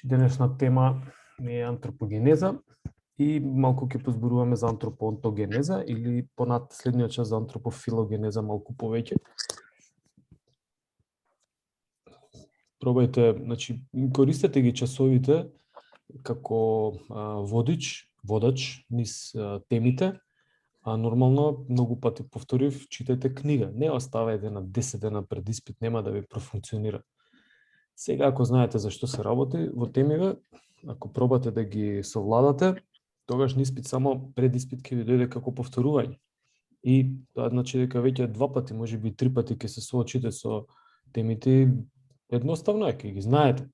Денешна тема е антропогенеза и малку ќе позборуваме за антропоонтогенеза или понад следниот час за антропофилогенеза малку повеќе. Пробајте, значи, користете ги часовите како водач низ темите, а нормално многу пати повторив, читајте книга. Не оставајте на 10 дена пред испит, нема да ви профункционира. Сега, ако знаете за што се работи во темиве, ако пробате да ги совладате, тогаш на испит само пред испит ќе ви дојде како повторување. И тоа значи дека веќе 2 пати, можеби 3 пати ќе се соочите со темите, едноставно е, ќе ги знаете.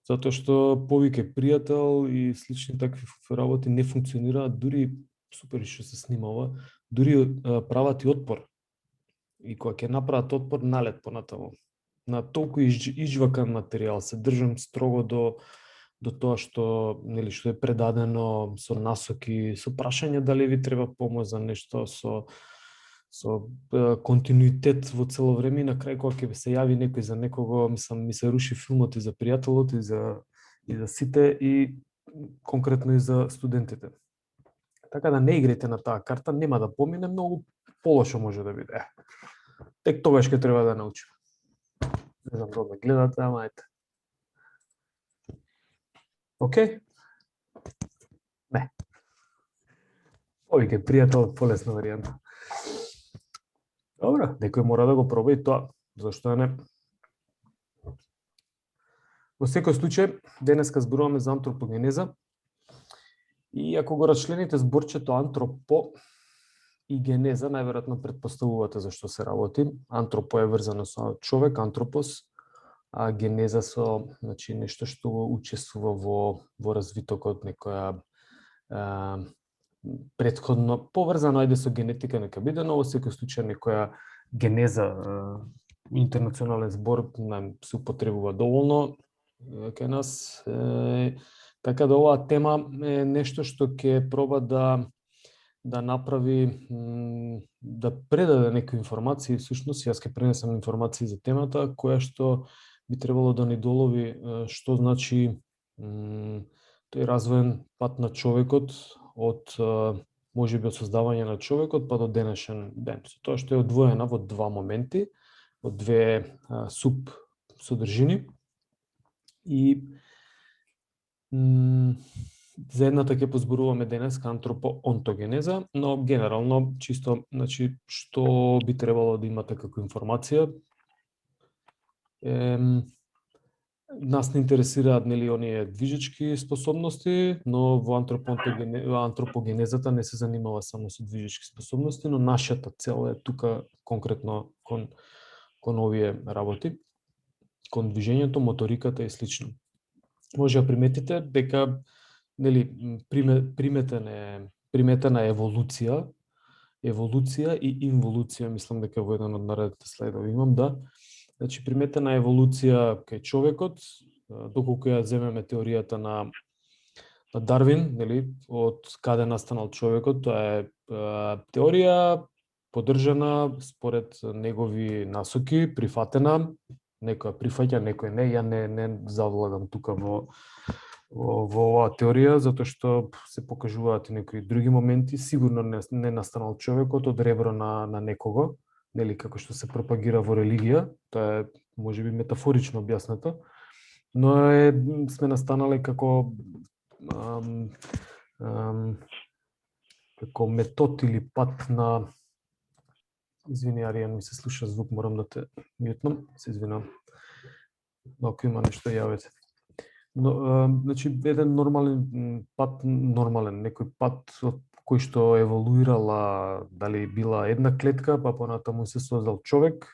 Затоа што повеќе пријател и слични такви работи не функционираат, дури супер што се снимава, дури прават и отпор. И кога ќе направат отпор, налет понатаму. На толку изжвакан материјал, се држам строго до тоа што што е предадено со насоки, со прашање дали ви треба помош за нешто, со континуитет во цело време, и на крај кога ќе се јави некој за некого, ми се руши филмот и за пријателот и за сите, и конкретно и за студентите. Така да не играјте на таа карта, нема да помине, многу полошо може да биде. Тек тогаш ќе треба да научиме. Не знам да гледате, ама ете. Океј? Не. Повеќе пријател, полесна варијанта. Добро, некој мора да го проба и тоа. Зашто не? Во секој случај, денеска зборуваме за антропогенеза. И ако го расчлените зборчето антропо и генеза, најверојатно претпоставувате за што се работи. Антропо е врзано со човек, антропос, а генеза со, значи, нешто што учествува во развитокот, некоја претходно поврзано, ајде со генетика нека биде, но во секој случај некоја генеза, интернационален збор се употребува доволно кај нас. Така да оваа тема е нешто што ќе проба да направи, да предаде некои информации. Всушност, јас ќе пренесам информации за темата, која што би требало да ни долови што значи тој развоен пат на човекот од можеби од создавање на човекот па до денешен ден. Со тоа што е одвоена во два моменти, во две суб содржини. И за едната ќе позборуваме денеска антропоонтогенеза, но генерално чисто, значи, што би требало да имате како информација. Нас не интересираат, нели, оние движечки способности, но во антропогенезата не се занимава само со движечки способности, но нашата цел е тука конкретно кон овие работи, кон движењето, моториката и слично. Може да приметите дека, нели, приметена еволуција и инволуција, мислам дека во еден од наредните слайдови имам, да. Значи, приметена еволуција кај човекот, доколку ја земеме теоријата на Дарвин, нели, од каде настанал човекот, тоа е теорија поддржана според негови насоки, прифатена, некој прифаќа, некој не. Ја не завладам тука во оваа теорија, затоа што се покажуваат и некои други моменти. Сигурно не настанал човекот од ребро на некого, нели, како што се пропагира во религија. Тоа е можеби метафорично објаснето, но сме настанале како метод или пат на... Извини, Аријан, ми се слуша звук, морам да те мјутнам, се извинам. Но ако има нешто, јавете. Но, значи, еден некој пат од кој што еволуирала, дали била една клетка, па понатаму се создал човек,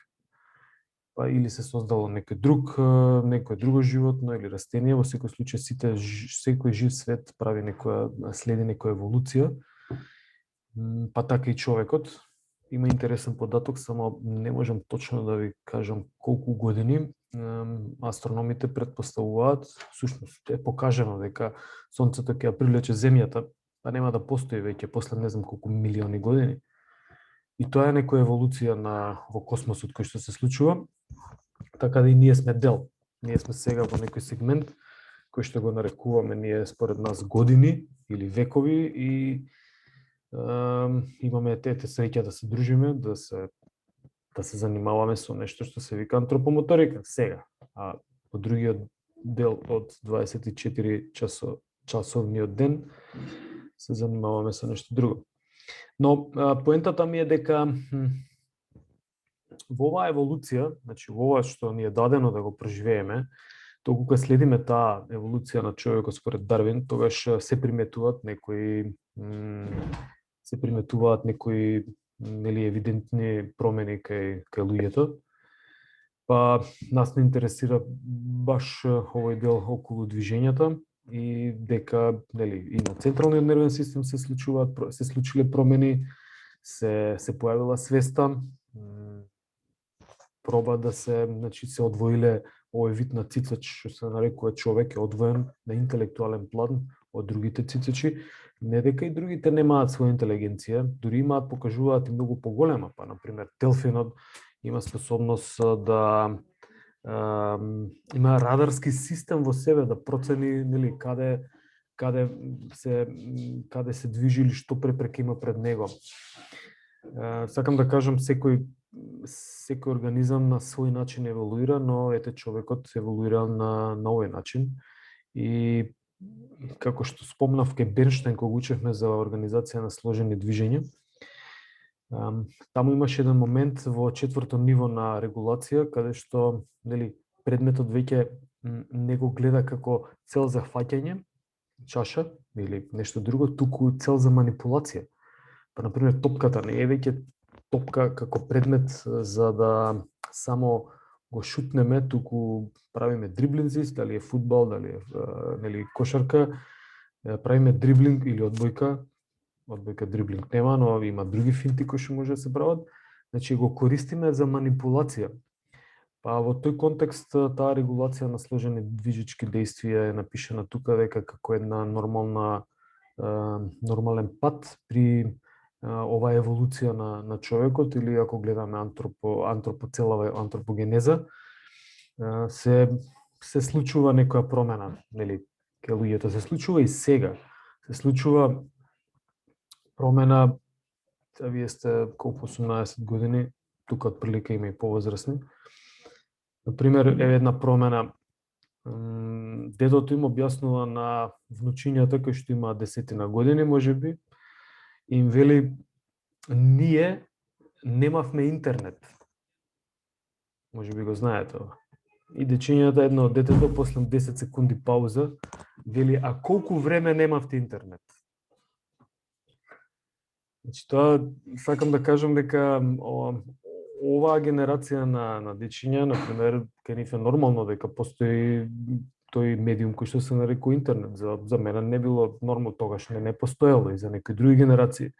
па или се создало некој друго животно или растение. Во секој случај секој жив свет следи некоја еволуција, па така и човекот. Има интересен податок, само не можам точно да ви кажам колку години. Астрономите претпоставуваат, всушност е покажано дека Сонцето ќе ја привлече Земјата, па нема да постои веќе после не знам колку милиони години. И тоа е некоја еволуција во космосот кој што се случува, така да и ние сме дел Ние сме сега во некој сегмент кој што го нарекуваме ние според нас години или векови и имаме тете среќа да се дружиме, да се занимаваме со нешто што се вика антропомоторика сега. А во другиот дел од 24 часовниот ден се занимаваме со нешто друго. Но поентата ми е дека во оваа еволуција, значи во ова што ни е дадено да го преживееме, толку кога следиме таа еволуција на човекот според Дарвин, тогаш се приметуваат некои нели евидентни промени кај луѓето. Па нас не интересира баш овој дел околу движењата и дека нели и на централниот нервен систем се случиле промени, се појавила свеста, проба да се, значи се одвоиле овој вид на цицач што се нарекува човек е одвоен на интелектуален план од другите цицачи, не дека и другите немаат своја интелигенција, дури покажуваат и многу поголема, па на пример делфинот има способност да има радарски систем во себе да процени нели каде се движи или што препреки има пред него. Сакам да кажам секој организам на свој начин еволуира, но ете човекот еволуира на овој начин. И како што спомнав кај Бернштайн кога учевме за организација на сложени движења, таму имаше еден момент во четврто ниво на регулација каде што нели предметот веќе не го гледа како цел за фаќање, чаша или нешто друго, туку цел за манипулација. Па на пример топката не е веќе топка како предмет за да само го шутнеме, туку правиме дриблинзи, дали е фудбал, дали е нели кошарка, правиме дриблинг или одбојка дриблинг нема, но има други финти кои што може да се прават. Значи го користиме за манипулација. Па во тој контекст таа регулација на сложени движечки действија е напишана тука дека како една нормален пат при оваа еволуција на човекот или ако гледаме антропоцелава антропогенеза, се случува некоја промена, нели, кај луѓето се случува и сега. Се случува промена, вие сте колку 18 години, тука отприлика има и повозрасни. Например, е една промена, дедото им објаснува на внучињата кои што имаат 10 години, можеби, им вели, ние немавме интернет. Можеби го знаете ова. И дечињата, едно од детето, после 10 секунди пауза, вели, а колку време немавте интернет? Значи, тоа, сакам да кажам дека оваа генерација на дечиња, например, кај нив е нормално дека постои тој медиум кој што се нарекува интернет. За мене не било нормално, тогаш не постоело и за некои други генерации.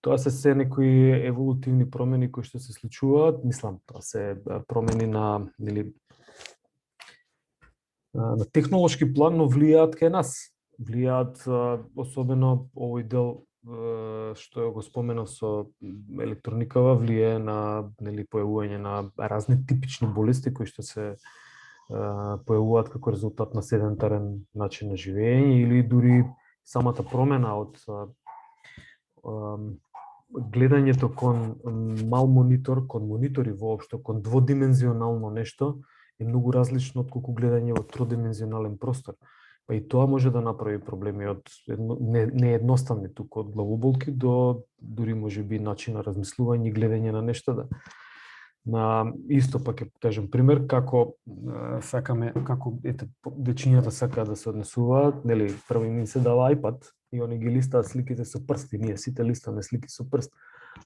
Тоа се некои еволутивни промени кои што се случуваат, мислам, тоа се промени на технолошки план, но влијаат кај нас. Влијаат особено овој дел што го споменав со електроникава, влијае на нели појавување на разни типични болести кои што се појавуваат како резултат на седентарен начин на живење или дури самата промена од гледањето кон мал монитор, кон монитори воопшто, кон дводимензионално нешто е многу различно од колку гледање во тродимензионален простор. Па и тоа може да направи проблеми од неедноставни туку од главоболки до дури можеби начин на размислување и гледање на нешта. Исто пак ќе кажам пример како дечињата сакаат да се однесуваат, нели прво им се дава iPad и они ги листаат сликите со прсти, ние сите листаме слики со прст.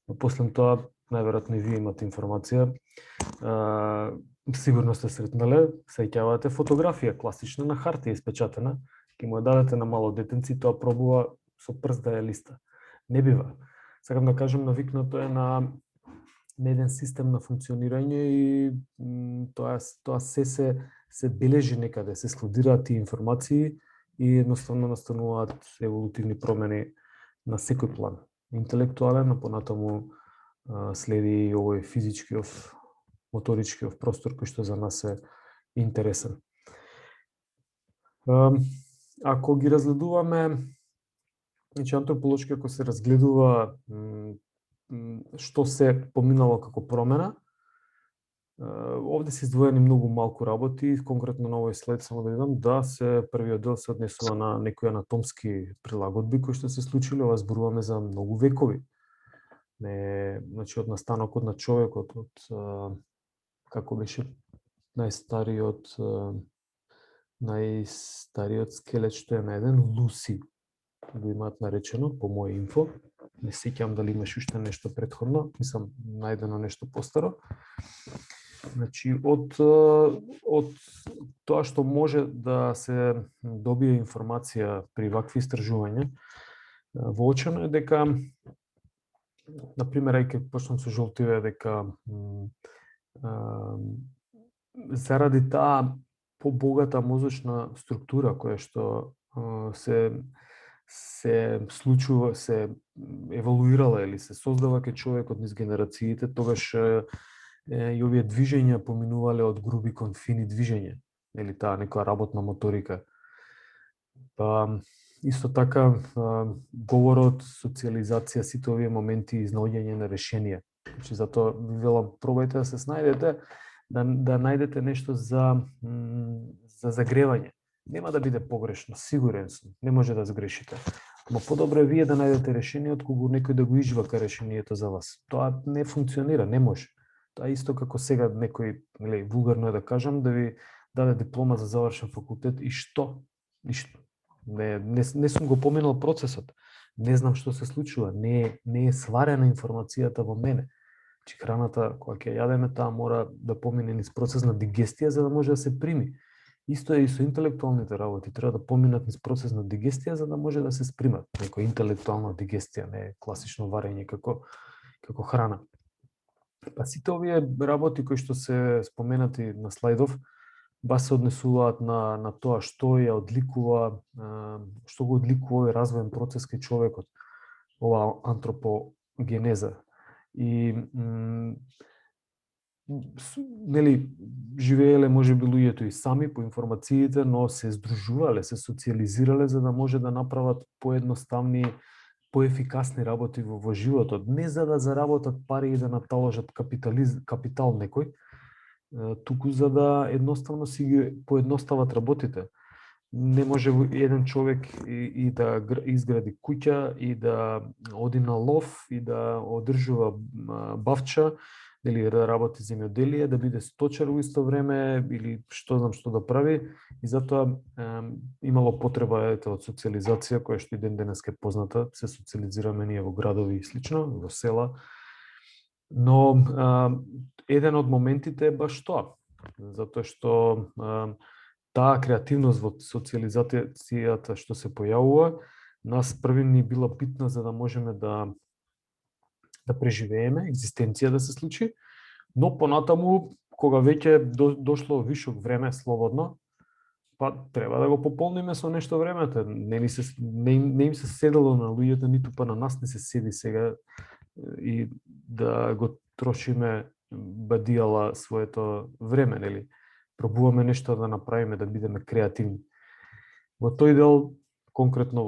Но после тоа најверојатно и вие имате информација. Сигурно сте сретнале, сеќавате фотографија класична на хартија испечатена, ќе му ја дадете на мало детенци, тоа пробува со прст да ја листа. Не бива. Сакам да кажам, навикнато е на еден систем на функционирање и тоа се бележи некаде, се складираат тие информации и едноставно настануваат еволутивни промени на секој план. Интелектуален, а понатаму следи овој физичкиот, моторичкиот простор кој што за нас е интересен. Ако ги разгледуваме, значи антрополошки ако се разгледува што се поминало како промена, овде се издвоени многу малку работи, конкретно на овој слайд само да видам, да се првиот дел се однесува на некои анатомски прилагодби кои што се случиле, ова зборуваме за многу векови. Не, значи од настанокот на човекот, од како беше најстариот скелет што е најден, Луси го имаат наречено по моје инфо. Не сеќам дали имаш уште нешто претходно, мислам најдено нешто постаро. Значи од тоа што може да се добие информација при вакви истражувања, воочено е дека на пример, ајде почнам со жолтиве, дека заради таа побогата мозочна структура која што се случува, се еволуирала или се создава кај човекот низ генерациите, тогаш и овие движења поминувале од груби кон фини движења, или таа некоја работна моторика. Па исто така говорот, социализација, сите овие моменти изнаоѓање на решенија. Значи затоа ви велам, пробајте да се снајдете, да најдете нешто за загревање. Нема да биде погрешно, сигурен сум, не може да сгрешите. Но подобро е вие да најдете решение отколку некој да го изжвака решението за вас. Тоа не функционира, не може. Тоа исто како сега некој, нели, вулгарно е да кажам, да ви даде диплома за завршен факултет и што? Ништо. Не сум го поминал процесот. Не знам што се случува, не е сварена информацијата во мене. Че храната која ќе јадеме, таа мора да помине низ процес на дигестија за да може да се прими. Исто е и со интелектуалните работи, треба да поминат низ процес на дигестија за да може да се спримат. Некоја интелектуална дигестија, не класично варење како храна. Па сите овие работи кои што се споменати на слайдов, се однесуваат на тоа што ја одликува, што го одликува овој развоен процес кај човекот, ова антропогенеза. И нели живееле можеби луѓето и сами по информациите, но се здружувале, се социализирале за да може да направат поедноставни, поефикасни работи во животот, не за да заработат пари и да наталожат капитал некој, туку за да едноставно си ги поедностават работите. Не може еден човек и да изгради куќа, и да оди на лов, и да одржува бавча, или да работи земјоделие, да биде сточар во исто време, или што знам што да прави. И затоа имало потреба од социализација, која што и ден денес е позната. Се социализираме ние во градови и слично, во села. Но еден од моментите е баш тоа. Затоа што таа креативност во социализацијата што се појавува, нас први ни била битна за да можеме да преживееме, екзистенција да се случи, но понатаму, кога веќе дошло вишок време слободно, па треба да го пополниме со нешто времето. Не им се седело на луѓето, ниту па на нас не се седи сега и да го трошиме бадијала своето време, нели? Пробуваме нешто да направиме, да бидеме креативни. Во тој дел, конкретно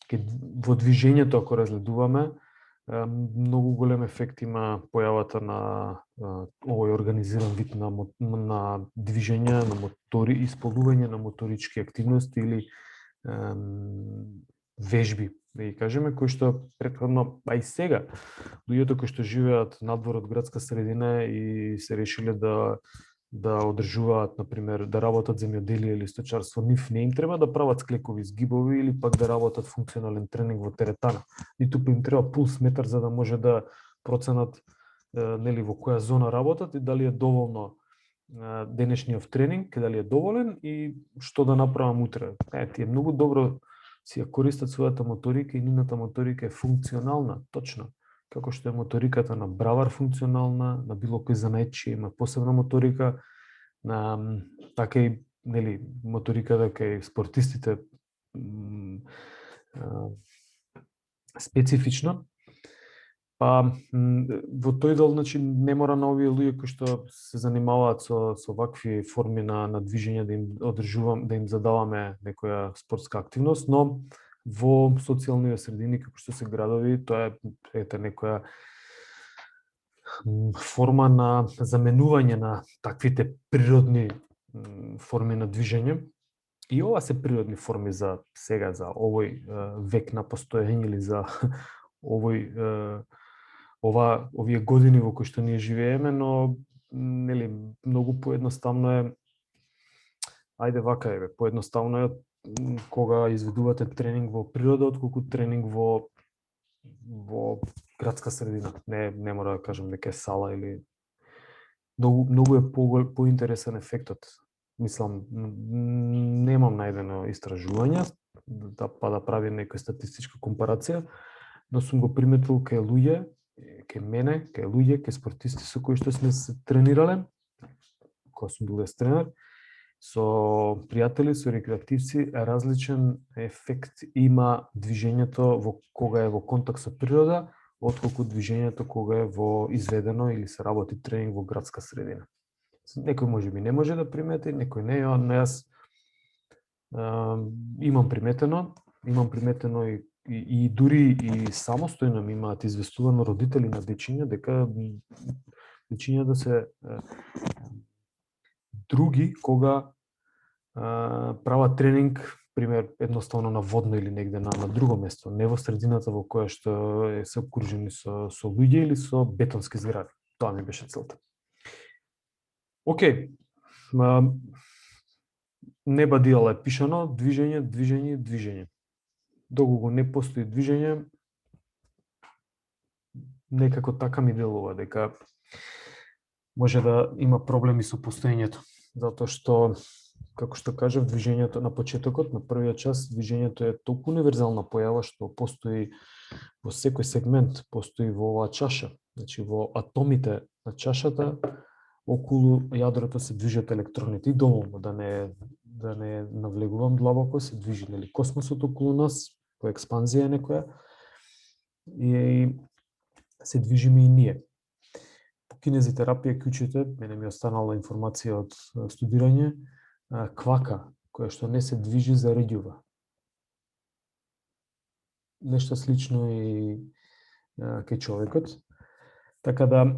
во движењето, ако разгледуваме, многу голем ефект има појавата на овој организиран вид на движење, на мотори, исполнување на моторички активности или вежби, да ги кажеме, кои што претходно, а и сега, луѓето кои што живеат надвор од градска средина и се решиле да одржуваат, например, да работат земјоделие или сточарство, нив не им треба да прават склекови згибови или пак да работат функционален тренинг во теретана. Ниту па им треба пулсметар за да може да проценат нели во која зона работат и дали е доволно денешниот тренинг, дали е доволен и што да направам утре. Ти е многу добро си ја користат својата моторика и нивната моторика е функционална, точно. Како што е моториката на бравар функционална, на било кој занаетчија има посебна моторика, така и нели моториката кај спортистите специфично. Па, во тој дел, значи, не мора на овие луѓе кои што се занимаваат со вакви форми на движење да им одржувам, да им задаваме некоја спортска активност, но во социјални средини како што се градови, тоа е некоја форма на заменување на таквите природни форми на движење. И ова се природни форми за сега, за овој век на постоење или за овие години во кои што ние живееме, но нели многу поедноставно е, ајде вака е, поедноставно е кога изведувате тренинг во природа отколку тренинг во градска средина. Не мора да кажам дека е сала или многу е поинтересен ефектот. Мислам, немам најдено истражување па да прави некоја статистичка компарација, но сум го приметил кај луѓе, кај мене, кај луѓе, кај спортисти со кои што сме се тренирале, кога сум бил тренер, со пријатели, со рекреативци, различен ефект има движењето во кога е во контакт со природа, отколку движењето кога е во изведено или се работи тренинг во градска средина. Некој можеби не може да примети, некој не, но јас имам приметено и дури и самостојно ми имаат известувано родители на дечиња дека дечиња да се други кога прават тренинг, пример едноставно на водно или негде на друго место, не во средината во која што се окружени со луѓе или со бетонски згради. Тоа ми беше целта. Океј. Неба дијала е пишано, движење. Доколку не постои движење, некако така ми делува дека може да има проблеми со постоењето, затоа што, како што кажав, движењето на почетокот, на првиот час, движењето е толку универзална појава што постои во секој сегмент, постои во оваа чаша. Значи, во атомите на чашата, околу јадрото се движат електроните и доволно, да не навлегувам длабоко, се движи нели космосот околу нас, по експанзија некоја, и се движиме и ние. По кинезитерапија кјучите, мене ми останала информација од студирање, квака, која што не се движи, заредјува. Нешто слично и кај човекот. Така да,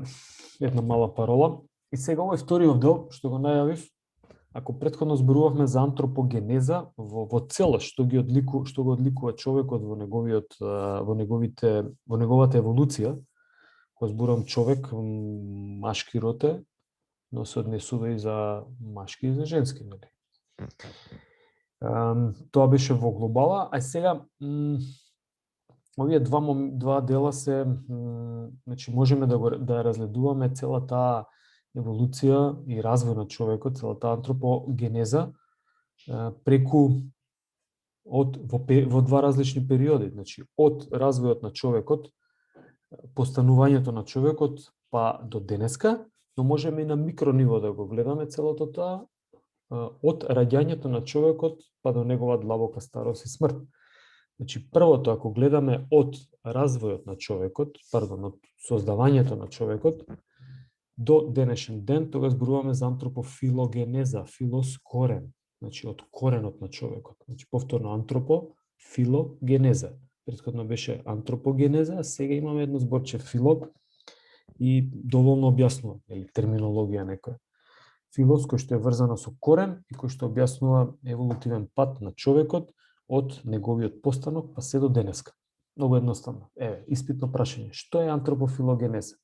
една мала парола. И сега овој вториот дел, што го најавив, ако претходно зборувавме за антропогенеза во целост, што го одликува човекот во неговата еволуција, кога зборувам човек, машки род е, но се однесува и за машки и за женски, нели? Тоа беше во глобала, а сега овие два дела се, значи можеме да разгледуваме цела таа еволуција и развој на човекот, целата антропогенеза, преку во два различни периоди, значи од развојот на човекот, постанувањето на човекот па до денеска, но можеме и на микрониво да го гледаме целото тоа, од раѓањето на човекот па до негова длабока старост и смрт. Значи, првото, ако гледаме од развојот на човекот, од создавањето на човекот, до денешен ден, тога зборуваме за антропофилогенеза, филос корен, значи од коренот на човекот. Значи, повторно антропофилогенеза. Претходно беше антропогенеза, а сега имаме едно зборче филог и доволно објаснува, или терминологија некоја. Филос кој што е врзана со корен и кој што објаснува еволутивен пат на човекот од неговиот постанок па се до денеска. Многу едноставно. Испитно прашање. Што е антропофилогенеза?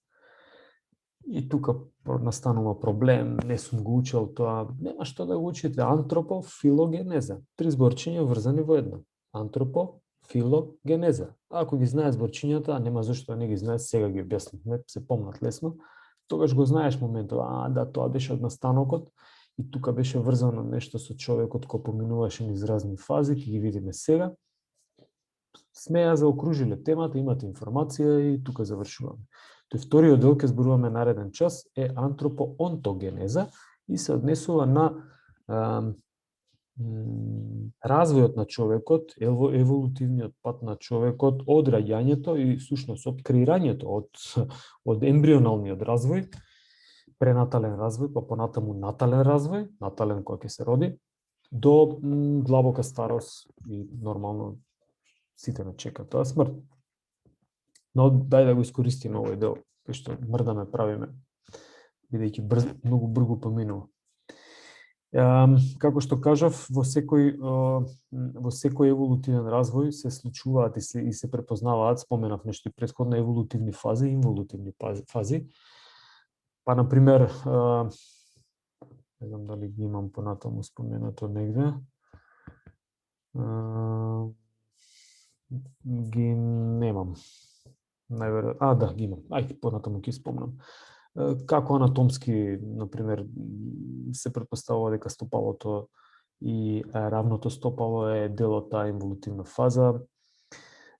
И тука настанува проблем, не сум го учел тоа, нема што да го учите. Антропофилогенеза. 3 зборчиња врзани во едно. Антропофилогенеза. Ако ги знаеш зборчињата, а нема зашто да не ги знаеш, сега ги објаснивме, се помнат лесно, тогаш го знаеш моментот, да, тоа беше од настанокот, и тука беше врзано нешто со човекот кој поминуваше низ разни фази, ќе ги видиме сега. Сме ја заокружиле темата, имате информација и тука завршуваме. Тој вториот дел, ке зборуваме нареден час, е антропоонтогенеза и се однесува на развојот на човекот, еволутивниот пат на човекот од раѓањето и сушност од креирањето, од ембрионалниот развој, пренатален развој, па понатаму натален развој, натален кој ќе се роди, до длабока старост и нормално сите не чека тоа смрт. Но дај да го искористиме овој дел, кој што мрдаме правиме, бидејќи многу брзо поминува. Како што кажав, во секој еволутивен развој се случуваат и се препознаваат, споменав нешто претходно, еволутивни фази и инволутивни фази. Па, например, не знам дали ги имам понатаму споменато негде, ги немам. Најверојатно, да, ги имам. Ајде, понатаму ќе спомнам. Како анатомски, например, се претпоставува дека стопалото и равното стопало е дел од таа инволутивна фаза.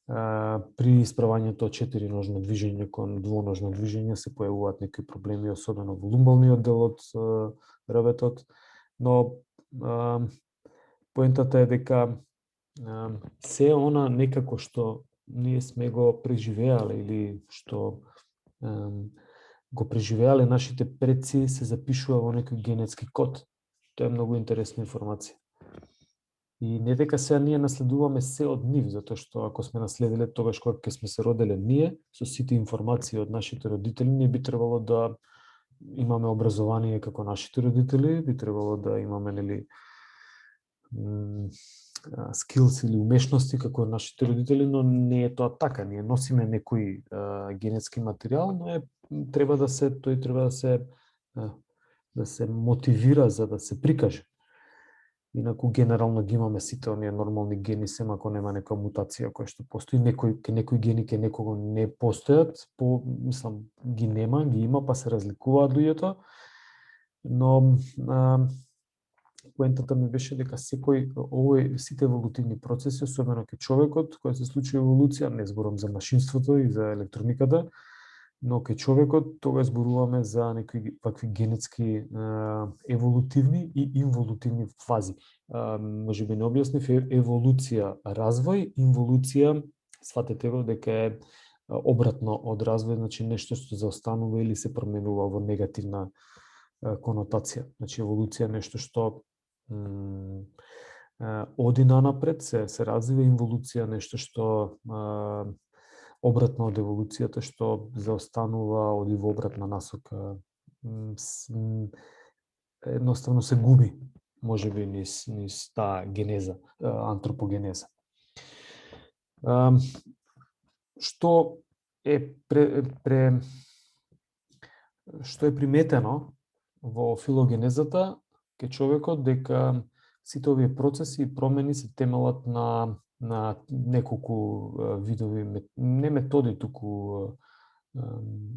При исправањето од 4-ножно движење кон двоножно движење се појавуваат некои проблеми, особено во лумбалниот дел од ребетот, но поентата е дека се она некако што ние сме го преживеале или што го преживеале нашите предци се запишува во некој генетски код. Тоа е многу интересна информација. И не дека сега ние наследуваме се од нив, затоа што ако сме наследиле тогаш кога ќе сме се роделе ние, со сите информации од нашите родители, ние би требало да имаме образование како нашите родители, би требало да имаме, нели, скилс или умешности како нашите родители, но не е тоа така. Ние носиме некој генетски материјал, но тој треба да се мотивира за да се прикаже. Инаку генерално ги имаме сите оние нормални гени, сем ако нема некоја мутација која што постои, некои гени ке некого не постојат, мислам, ги нема, ги има, па се разликуваат луѓето, но поентата ми беше дека сите еволутивни процеси, особено кај човекот, кој се случи еволуција, не зборам за машинството и за електрониката, но кај човекот тога зборуваме за некои вакви генетски еволутивни и инволутивни фази. Може би не објаснив, еволуција развој, инволуција сватете го дека е обратно од развој, значи нешто што заостанува или се променува во негативна конотација. Значи еволуција е нешто што оди напред, се развива, инволуција нешто што обратно од еволуцијата, што заостанува, оди во обратна насока, едноставно се губи, може би, низ таа генеза, антропогенеза. Што е приметено во филогенезата кај човекот, дека сите овие процеси и промени се темелат на неколку видови, не методи, туку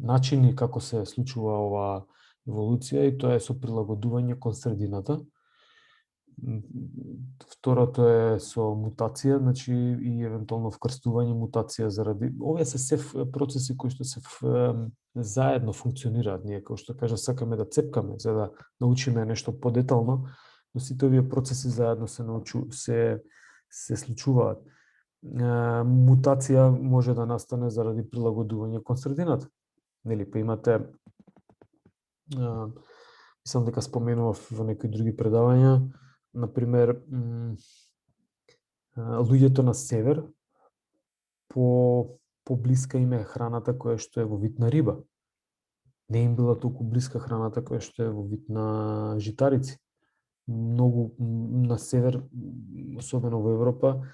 начини како се случува оваа еволуција, и тоа е со прилагодување кон средината. Второто е со мутација, значи и евентуално вкрстување мутација заради... Овие се се процеси кои што се заедно функционираат. Ние, како што кажа, сакаме да цепкаме, за да научиме нешто подетално, но сите овие процеси заедно се случуваат. Мутација може да настане заради прилагодување кон средината. Нели, па имате, мислам дека споменував во некои други предавања, например, луѓето на север, поблиска им е храната која што е во вид на риба. Не им била толку блиска храната која што е во вид на житарици. Многу на север, особено во Европа,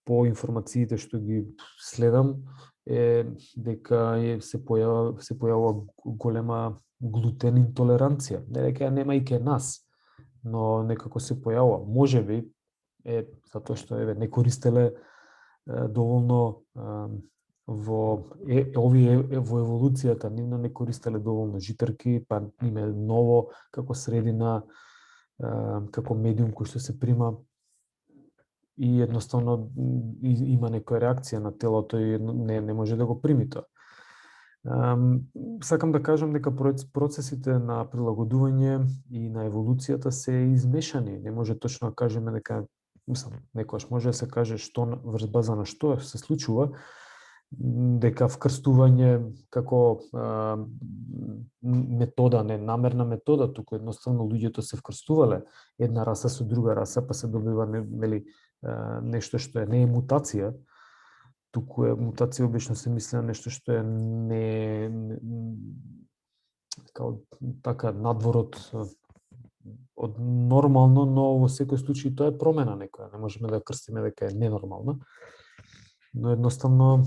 по информациите што ги следам, е дека се појавува голема глутен интолеранција. Не дека ја нема и ке нас, но некако се појавува. Можеби е затоа што не користеле доволно во еволуцијата, нивна не користеле доволно житарки, па им е ново како средина, како медиум кој што се прима, и едноставно има некоја реакција на телото и не може да го прими тоа. Сакам да кажам дека процесите на прилагодување и на еволуцијата се измешани. Не може точно да кажеме дека, мислам, некојаш може да се каже што врз база на што се случува, дека вкрстување како метода, не намерна метода, туку едноставно луѓето се вкрстувале една раса со друга раса, па се добива нели нешто што не е мутација, туку е мутација, обично се мисли на нешто што е као така надвор од нормално, но во секој случај тоа е промена некоја. Не можеме да крстиме дека е ненормална. Но едноставно,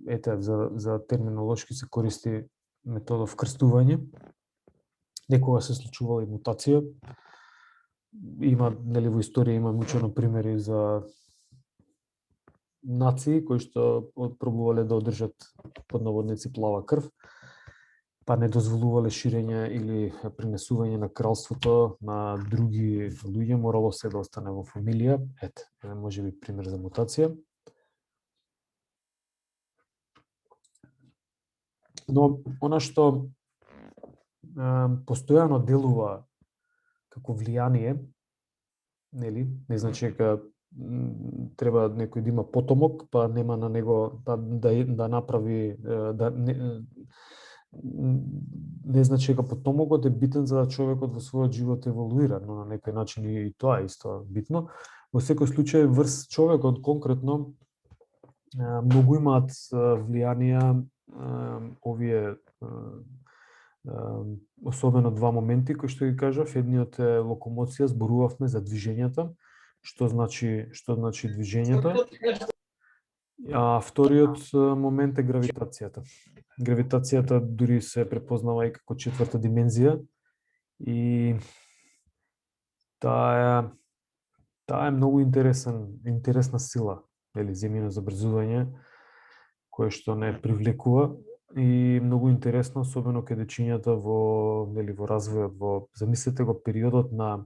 ете, за терминолошки се користи метода вкрстување. Некога се случувала и мутација. Има, нели, во историја има учено примери за нации кои што пробувале да одржат под наводници плава крв, па не дозволувале ширење или пренесување на кралството на други луѓе, морало се да остане во фамилија. Ете, може би пример за мутација. Но она што постојано делува како влијание, нели, не значи дека треба некој да има потомок, па нема на него да направи не значи дека потомокот е битен за да човекот во својот живот еволуира, но на некој начин и тоа е исто битно. Во секој случај врз човекот конкретно многу имаат влијанија овие особено два моменти кои што ги кажав. Едниот е локомоција, зборувавме за движењата, што значи движењето. А вториот момент е гравитацијата. Гравитацијата дури се препознава и како четврта димензија и таа е многу интересна сила, нели, земјино забрзување, кое што не привлекува и многу интересно, особено кај дечињата во развојот, замислете го периодот на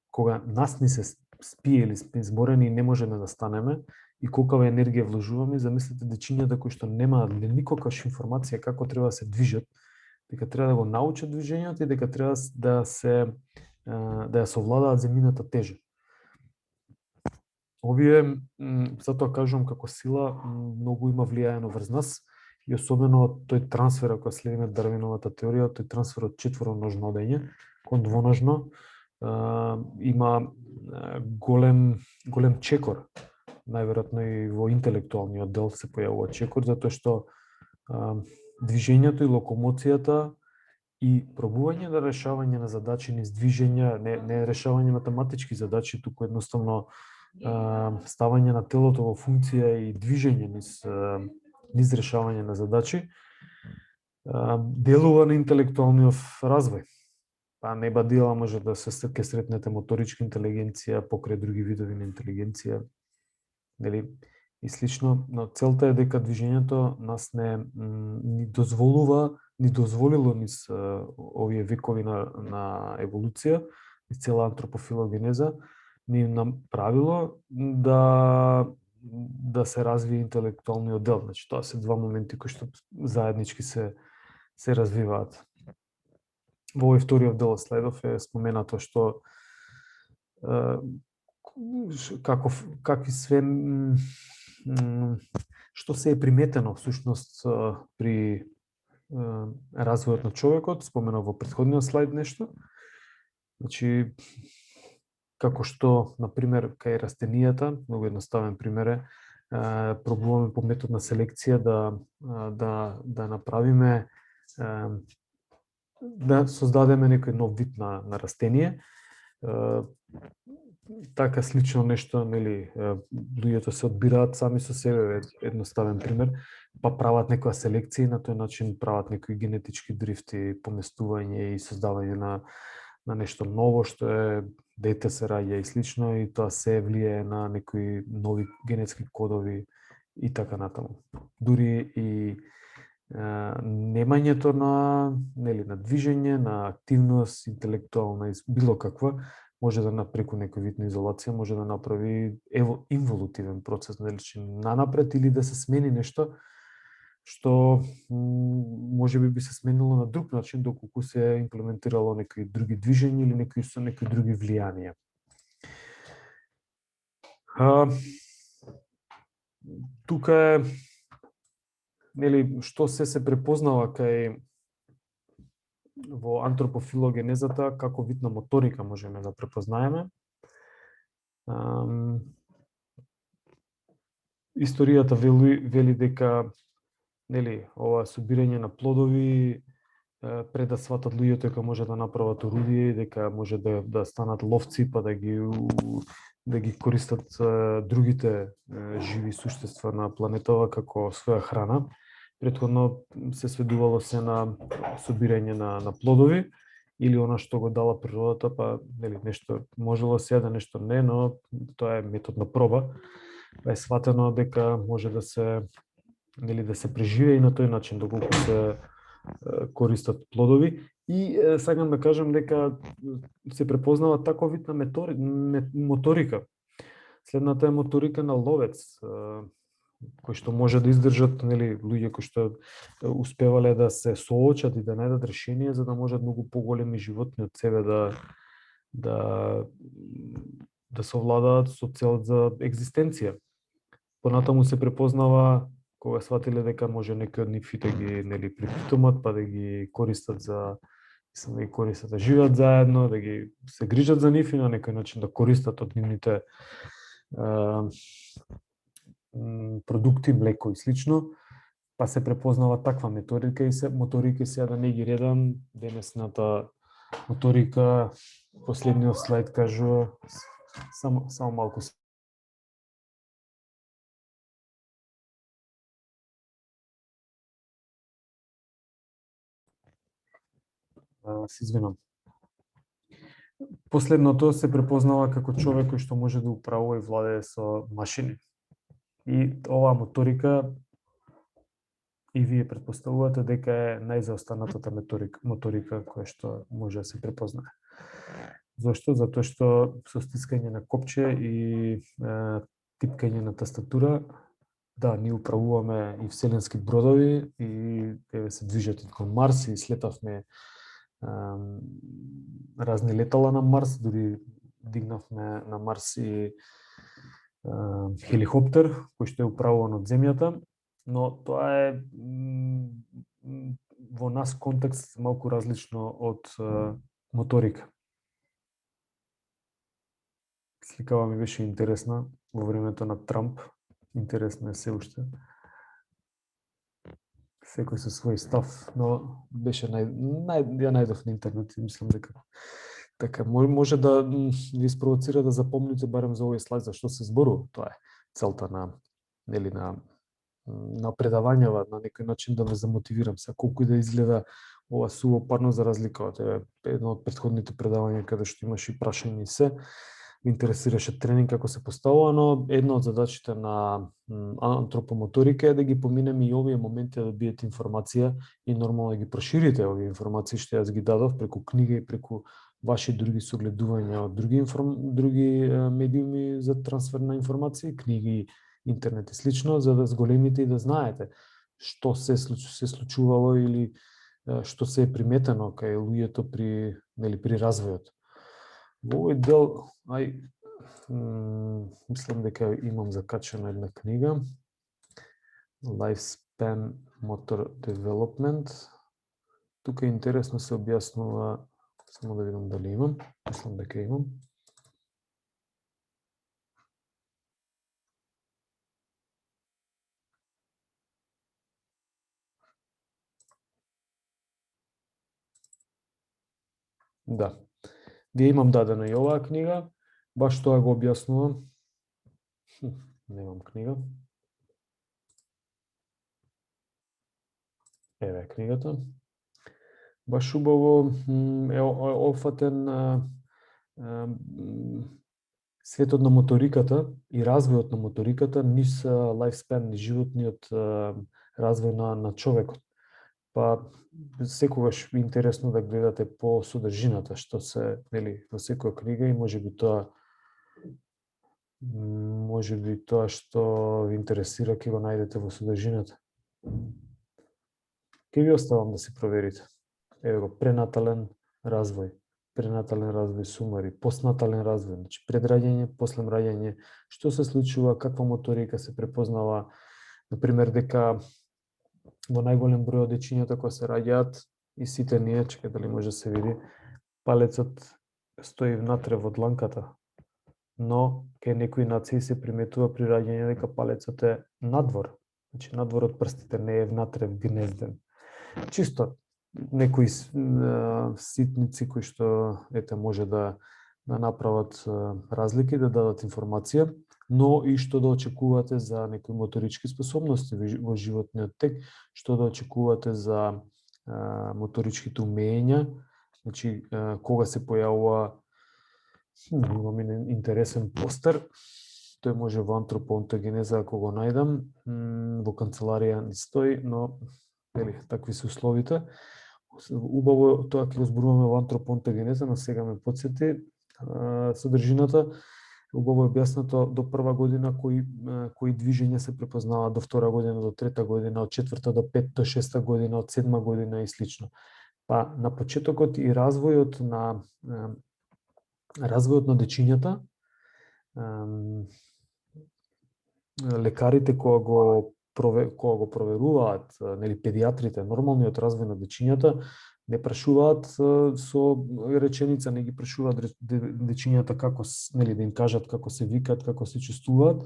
кога нас ни се спие или сме изморени и не можеме да станеме и колкава енергија вложуваме, замислете дечињата кои што немаат никаква информација како треба да се движат, дека треба да го научат движењето и дека треба да ја совладаат земјината тежа. Овие, затоа кажувам како сила, многу има влијаено врз нас и особено тој трансфер, ако следиме Дарвиновата теорија, тој трансфер од четвороножно одење кон двоножно, има голем чекор. Најверојатно и во интелектуалниот дел се појавува чекор, затоа што движењето и локомоцијата и пробување на решавање на задачи низ движења, не решавање математички задачи, туку едноставно ставање на телото во функција и движење низ решавање на задачи, делува на интелектуалниот развој. Па не бадила може да се сретнете моторичка интелигенција покрај други видови на интелигенција, нели, и слично, но целта е дека движењето нас ни дозволило низ овие векови на еволуција, низ цела антропофилогенеза, ни направило да се развие интелектуалниот дел. Значи, тоа се два моменти кои што заеднички се развиваат. Во овој вториот дел слайдов е споменато што какви све што се е приметено всушност при развојот на човекот, споменав во претходниот слайд нешто. Значи, како што, например, кај растенијата, многу едноставен пример е, пробуваме по метод на селекција да направиме, да создадеме некој нов вид на растение. Така слично нешто, нели, луѓето се одбираат сами со себе, едноставен пример, па прават некоја селекција и на тој начин прават некои генетички дрифти, поместување и создавање на нешто ново што е дете се раѓа и слично, и тоа се влијае на некои нови генетски кодови и така натаму. Дури и немањето на движење, на активност интелектуална и било каква, може да преку некој вид на изолација може да направи инволутивен процес, значи нанапред или да се смени нешто што можеби се сменило на друг начин доколку се имплементирало некои други движења или некои други влијанија. Тука е, нели, што се препознава кај во антропофилогенезата како вид на моторика можеме да препознаеме. Историјата вели дека, нели, ова собирање на плодови пред да сватат луѓето дека може да направат орудие, дека може да станат ловци па да ги користат другите живи суштества на планетава како своја храна. Претходно се сведувало се на собирање на плодови или она што го дала природата, па нели нешто можело се да нешто не, но тоа е метод на проба. Па е сватено дека може да се, нели, да се преживее и на тој начин доколку се користат плодови. И сакам да кажам дека се препознава таков вид на моторика. Следната е моторика на ловец, кои што може да издржат, нели, луѓе кои што успевале да се соочат и да најдат решение за да можат многу поголеми животни од себе да совладаат со цел за екзистенција. Понатаму се препознава кога сватиле дека може некои од нив да ги, нели, припитомат, па да ги користат да живеат заедно, да ги се грижат за нив и на некој начин да користат од нивните продукти, млеко и слично, па се препознава таква моторика и сега да не ги редам денесната моторика. Последниот слайд кажува само малку се извинам. Последното се препознава како човек кој што може да управува и владее со машини. И оваа моторика и вие претпоставувате дека е најзаостанатата моторика која што може да се препознае. Зошто? Затоа што со стискање на копче и типкање на тастатура, да, ние управуваме и вселенски бродови и се движат и кон Марс и слетавме разни летала на Марс, дури дигнавме на Марс и хеликоптер кој што е управуван од земјата, но тоа е во нас контекст малку различно од моторика. Сликава ми беше интересна во времето на Трамп, интересна е се уште. Секој со свој став, но беше ја најдов на интернет и мислам дека така може да ви спровоцира да запомните барем за овој слайд за што се зборува. Тоа е целта на, нели, на предавањава, на некој начин да ме замотивирам се, колку и да изгледа ова сувопарно за разлика од едно од претходните предавања каде што имаше и прашање и се. Ме интересираше тренинг како се поставува, но една од задачите на антропомоторика е да ги поминеме и овие моменти да добиете информација и нормално да ги проширите овие информации што јас ги дадов преку книга и преку ваши други согледувања од други медиуми за трансфер на информации, книги, интернет и слично, за да зголемите и да знаете што се случувало или што се е приметено кај луѓето при развојот. Во овој дел, мислам дека имам закачена една книга, Lifespan Motor Development. Тука интересно се објаснува, само да видам дали имам, мислам дека имам. Да. Ви имам дадена и оваа книга, баш тоа го објаснувам. Немам книга. Еве книгата. Баш убаво е офатен светот на моториката и развојот на моториката низ лайфспен, низ животниот развој на човекот. Па секогаш е интересно да гледате по содржината што се, нели, во секоја книга и можеби тоа што ви интересира ќе го најдете во содржината. Ке ви оставам да си проверите. Ево го, пренатален развој сумари, постнатален развој, значи пред раѓање, после раѓање, што се случува, каква моторика се препознава, например дека во најголем број од дечињата кои се раѓаат и сите ние, чекај дали може да се види, палецот стои внатре во дланката, но кај некои нации се приметува при раѓање дека палецот е надвор, значи надвор од прстите, не е внатре вгнезден. Чисто некои ситници кои што може да направат разлики, да дадат информација, но и што да очекувате за некои моторички способности во животниот тек, што да очекувате за моторичките умења, значи кога се појавува, имам интересен постер, тој може во антропоонтогенеза ако го најдам, во канцеларија не стои, но такви се условите. Убаво тоа ќе го зборуваме во антропоонтогенеза, но сега ме подсети содржината. Убаво е објаснато до прва година кои движења се препознаваат, до втора година, до трета година, од четврта до пет, до шеста година, од седма година и слично. Па на почетокот и развојот на дечињата, лекарите кога го проверуваат, педиатрите, нормалниот развој на дечињата, не прашуваат со реченица, не ги прашуваат дечињата како, да им кажат како се викаат, како се чувствуваат,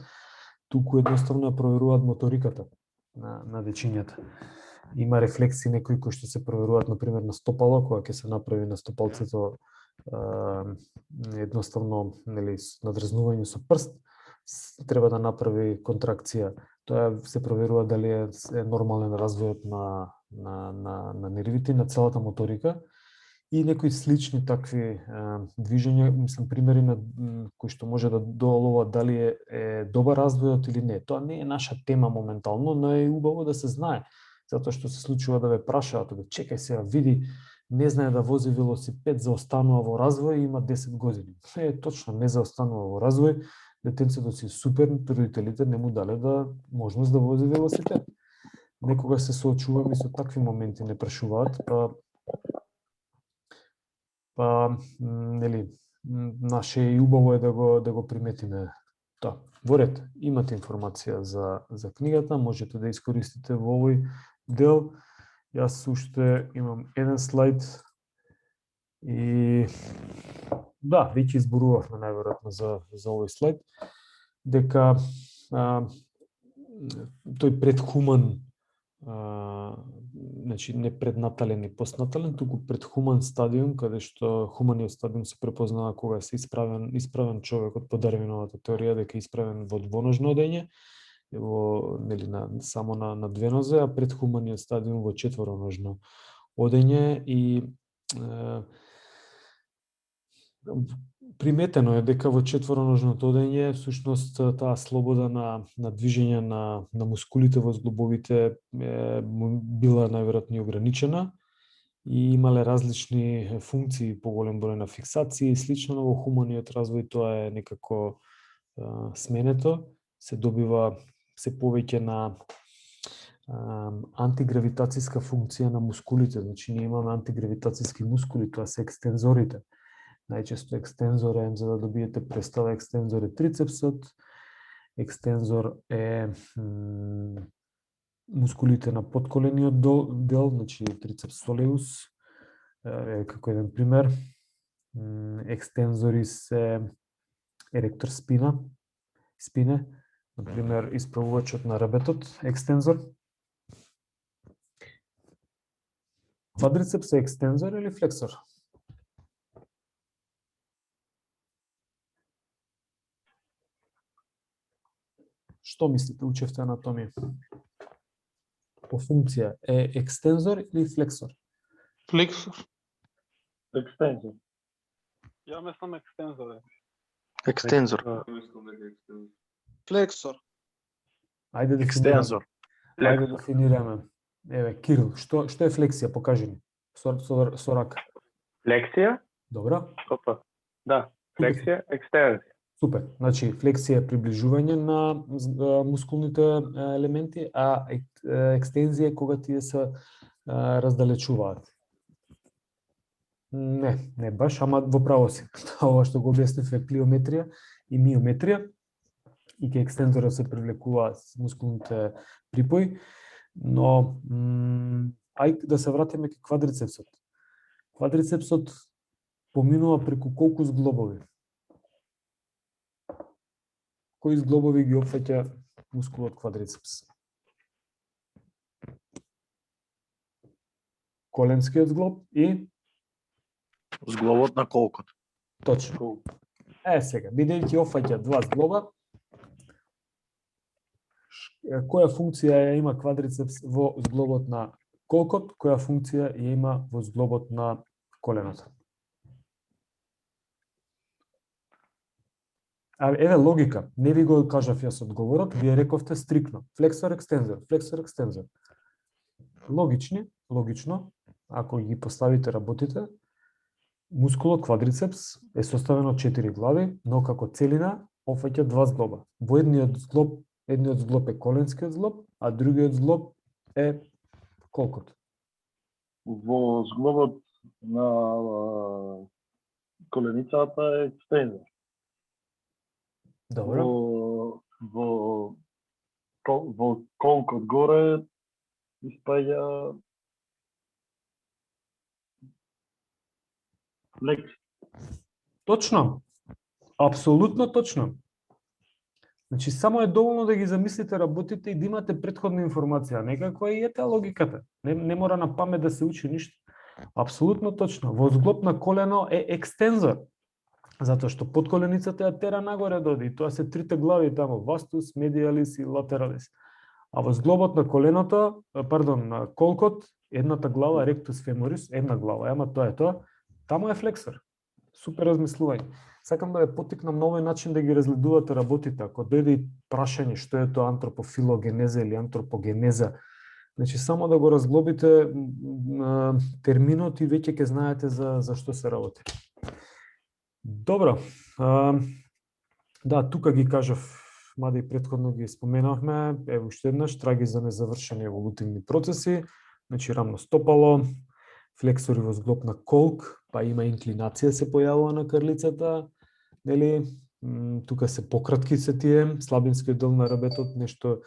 туку едноставно ја проверуваат моториката на дечињата. Има рефлекси некои кои што се проверуваат, например, на стопало, кога ќе се направи на стопалцето едноставно, надрезнување со прст, треба да направи контракција. Тоа се проверува дали е нормален развојот на нервите, на целата моторика и некои слични такви движења, мислам, примери на кои што може да доолува дали е добар развојот или не. Тоа не е наша тема моментално, но е убаво да се знае, затоа што се случува да ве прашаат, чекај сега, види, не знае да вози велосипед, заостанува во развој и има 10 години. Точно, не заостанува во развој, детенцето си супер, родителите не му дале можност да вози велосипед. Некога се соочуваме со такви моменти, не прашуваат, наше и убаво е да го приметиме тоа. Во ред, имате информација за книгата, можете да искористите во овој дел. Јас уште имам еден слайд и веќе изборувавме најверојатно за овој слайд, дека тој предхуман, значи не преднатален и постнатален, туку предхуман стадиум, каде што хуманиот стадиум се препознава кога се исправен човекот по Дарвиновата теорија дека е исправен во двоножно одење, само на две нозе, а предхуманиот стадиум во четвороножно одење и приметено е дека во четвороножното одење всушност таа слобода на движење на мускулите во зглобовите била најверојатно ограничена и имале различни функции, поголем број на фиксации и слично, но во хуманиот развој тоа е некако сменето, се добива се повеќе на антигравитацијска функција на мускулите, значи ние имаме антигравитацијски мускули, тоа се екстензорите. Најчесто екстензор е, за да добиете представа, екстензор е трицепсот, екстензор е мускулите на подколениот дел, значи трицепс солеус, како еден пример. Екстензори се еректор спине, например, исправувачот на ребетот, екстензор. Квадрицепс е екстензор или флексор? Што мислите, учевте анатомија? По функција е екстензор или флексор? Флексор. Екстензор. Ја мислам екстензор. Екстензор. Флексор. Ајде Екстензор. дефинираме. Еве, Кирил, што е флексија? Покажи ни. Со рака. Флексија? Добро. Опа. Да, флексија, екстензија. Супер. Значи, флексија е приближување на мускулните елементи, а екстензија е кога тие се раздалечуваат. Не баш, ама во право си. Ова што го објаснив е плиометрија и миометрија, и ке екстензорот се привлекуваат мускулните припои, но ајде да се вратиме ке квадрицепсот. Квадрицепсот поминува преку колку зглобови? Кои зглобови ги опфаќа мускулот квадрицепс? Коленскиот зглоб и Зглобот на колкот. точно. Сега, бидејќи опфаќа два зглоба, која функција ја има квадрицепс во зглобот на колкот, која функција ја има во зглобот на коленото? Еве логика, не ви го кажав јас одговорот, вие рековте стрикно. Флексор, екстензор, флексор, екстензор. Логично, ако ги поставите работите, мускулот квадрицепс е составен од 4 глави, но како целина опфаќа два зглоба. Во едниот зглоб е коленскиот зглоб, а другиот зглоб е колкот. Во зглобот на коленицата е екстензор. Добро. Во колкот горе испаѓа флекс. Точно. Апсолутно точно. Значи, само е доволно да ги замислите работите и да имате претходна информација. Некако е и ета логиката. Не мора на памет да се учи ништо. Апсолутно точно. Во зглоб на колено е екстензор. Затоа што подколеницата ја тера нагоре доди. И тоа се трите глави тамо, вастус, медиалис и латералис. А во зглобот на коленото, на колкот, едната глава, ректус феморис, една глава, ама тоа е тоа, тамо е флексор. Супер размислување. Сакам да ве поттикнам на овој начин да ги разгледувате работите. Ако дојде и прашање што е тоа антропофилогенеза или антропогенеза, значи само да го разглобите терминот и веќе ќе знаете за што се работи. Добро. Да, тука ги кажав, мада и претходно ги споменавме, ево уште еднаш, траги за незавршени еволутивни процеси, значи рамно стопало, флексори во зглоб на колк, па има инклинација се појавува на крлицата, нели? Тука се пократки се тие, слабинскиот дел на ребетот, нешто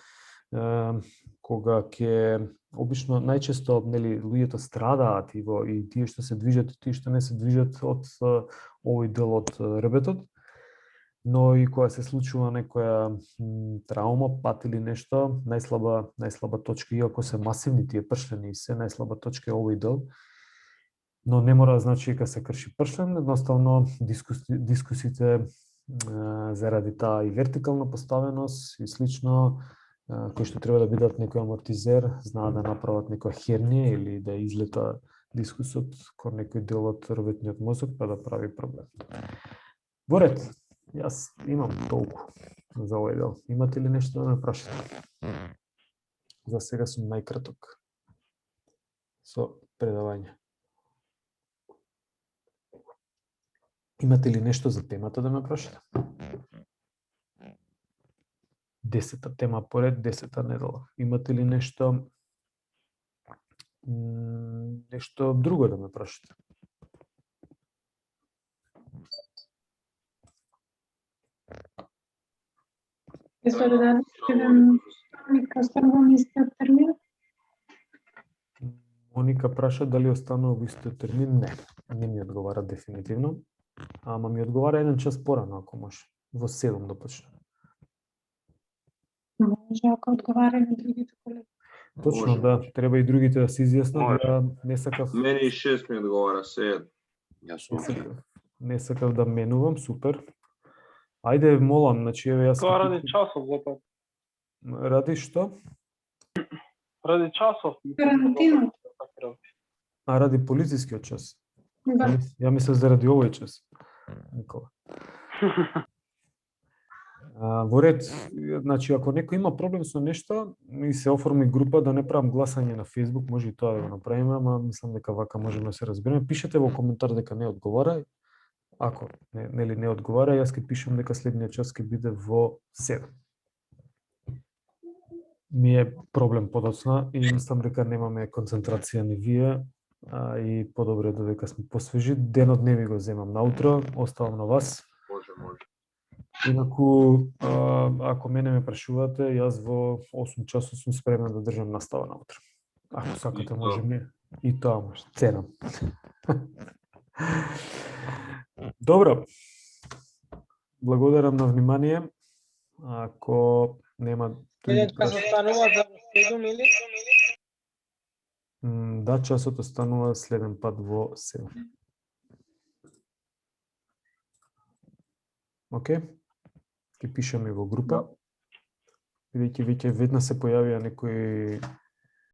кога ќе обично најчесто нели луѓето страдаат и тие што се движат и тие што не се движат од овој дел од ребетот, но и кога се случува некоја травма, пат или нешто, најслаба точка, иако се масивни тие пршлени и се, најслаба точка е овој дел, но не мора да значи дека се крши пршлен, едноставно дискусите заради таа и вертикална поставеност и слично, кои што треба да бидат некој амортизер, знаат да направат некоја хернија или да излета дискусот кон некој дел од ребетниот мозок, па да прави проблем. Во ред, јас имам толку за овој дел. Имате ли нешто да ме прашате? За сега сум најкраток со предавање. Имате ли нешто за темата да ме прашате? 10-та тема поред, 10-та недела. Имате ли нешто друго да ме прашате? Јас да дадам еден останува ми истиот термин? Моника праша дали останува во истиот термин. Не ми одговара дефинитивно. Ама ми одговара еден час порано, ако може. Во 7 да почне. Може, ако одговара и другите колеги. Точно, Може, да. може. Треба и другите да се изјаснат, Може. да не сакав... Мене и 6 ми одговара, се. Јас сум. Не сакав да менувам, супер. Ајде, молам, значи, еве јас... Тоа ради часов, затоа. Ради што? Ради часов. Карантина. А ради полицискиот час. Да. Ја мислев заради овој час. Никола. Во ред, значи, ако некој има проблем со нешто и се оформи група, да не правам гласање на Facebook, може и тоа да го направиме, ама мислам дека вака можеме да се разбереме. Пишете во коментар дека не одговара. Ако не одговара, јас ќе пишам дека следниот час ќе биде во 7. ми е проблем подоцна и мислам дека немаме концентрација ни вие, и подобро е додека сме посвежи. Денот не ви го земам наутро, оставам на вас. Може. Инаку, ако мене ме прашувате, јас во 8 часот сум спремен да држам настава наутро. Ако сакате, Исто. можеме и тоа може. Ценам. Добро. Благодарам на внимание. Ако нема други Часот станува за 7 или? Да, часот останува следен пат во 7. Океј? Ќе пишеме во група. Бидејќи веќе веднаш се појавија некои